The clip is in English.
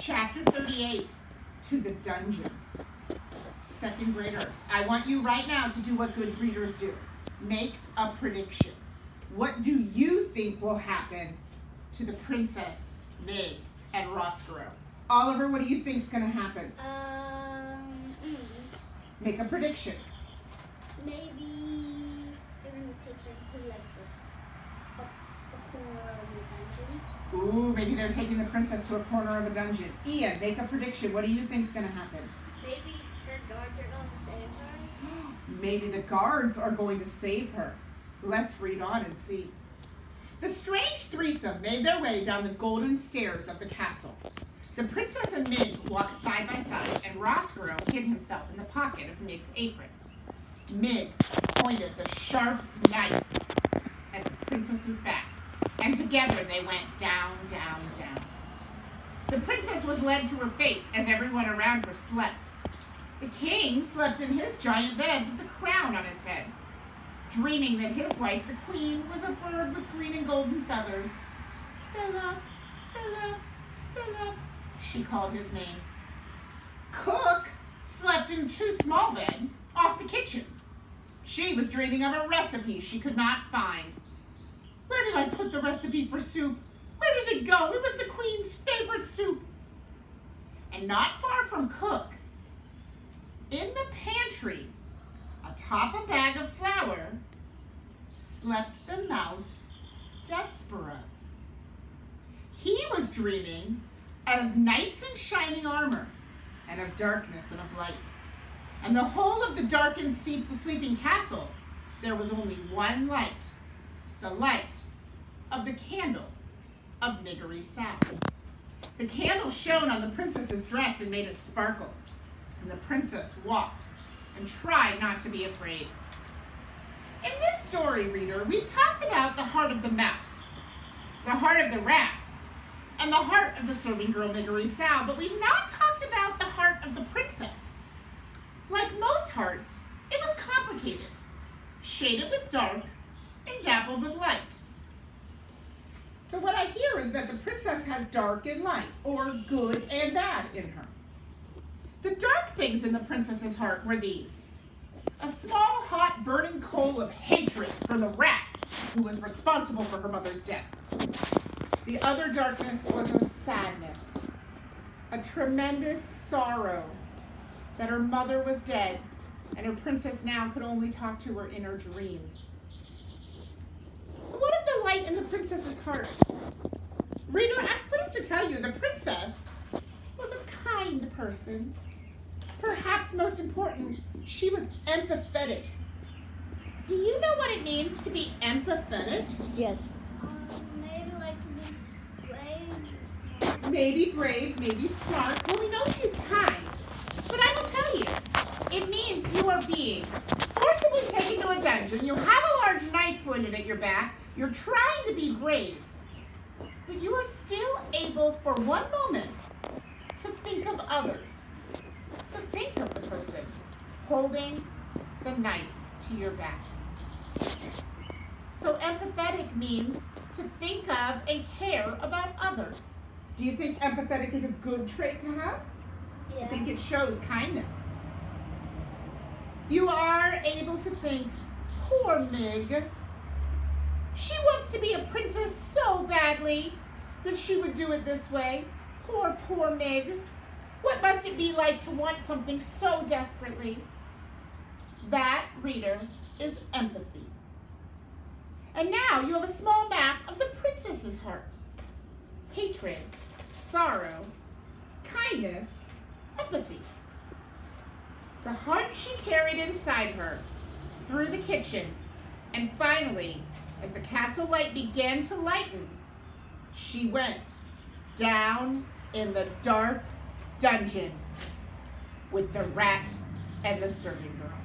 Chapter 38, To the Dungeon. Second graders, I want you right now to do what good readers do. Make a prediction. What do you think will happen to the princess, Mig, and Roscoe? Oliver, what do you think is going to happen? Make a prediction. Maybe they're going to take them to like a corner of the dungeon. Ooh, maybe they're taking the princess to a corner of a dungeon. Ian, make a prediction. What do you think is going to happen? Maybe the guards are going to save her. Maybe the guards are going to save her. Let's read on and see. The strange threesome made their way down the golden stairs of the castle. The princess and Mig walked side by side, and Roscoe hid himself in the pocket of Mig's apron. Mig pointed the sharp knife at the princess's back, and together they went down, down, down. The princess was led to her fate as everyone around her slept. The king slept in his giant bed with the crown on his head, dreaming that his wife, the queen, was a bird with green and golden feathers. Philip, Philip, Philip, she called his name. Cook slept in too small bed off the kitchen. She was dreaming of a recipe she could not find. Where did I put the recipe for soup? Where did it go? It was the queen's favorite soup. And not far from Cook, in the pantry, atop a bag of flour, slept the mouse, Despereaux. He was dreaming of knights in shining armor, and of darkness and of light. And the whole of the darkened sleeping castle, there was only one light, the light of the candle of Miggery Sow. The candle shone on the princess's dress and made it sparkle, and the princess walked and tried not to be afraid. In this story, reader, we've talked about the heart of the mouse, the heart of the rat, and the heart of the serving girl Miggery Sow, but we've not talked about the heart of the princess. Like most hearts, it was complicated, shaded with dark and dappled with light. So what I hear is that the princess has dark and light, or good and bad in her. The dark things in the princess's heart were these: a small, hot, burning coal of hatred for the rat who was responsible for her mother's death. The other darkness was a sadness, a tremendous sorrow that her mother was dead and her princess now could only talk to her in her dreams. What of the light in the princess's heart? Reader, I'm pleased to tell you the princess was a kind person. Perhaps most important, she was empathetic. Do you know what it means to be empathetic? Yes. Maybe like be brave. Maybe brave, maybe smart. Well, we know she's kind. But I will tell you, it means you are being forcibly taken to a dungeon. You have a large knife pointed at your back. You're trying to be brave. But you are still able for one moment to think of others. To think of the person holding the knife to your back. So empathetic means to think of and care about others. Do you think empathetic is a good trait to have? Yeah. I think it shows kindness. You are able to think, poor Mig. She wants to be a princess so badly that she would do it this way. Poor, poor Mig. What must it be like to want something so desperately? That, reader, is empathy. And now you have a small map of the princess's heart. Hatred, sorrow, kindness, empathy. The heart she carried inside her, through the kitchen, and finally, as the castle light began to lighten, she went down in the dark dungeon with the rat and the serving girl.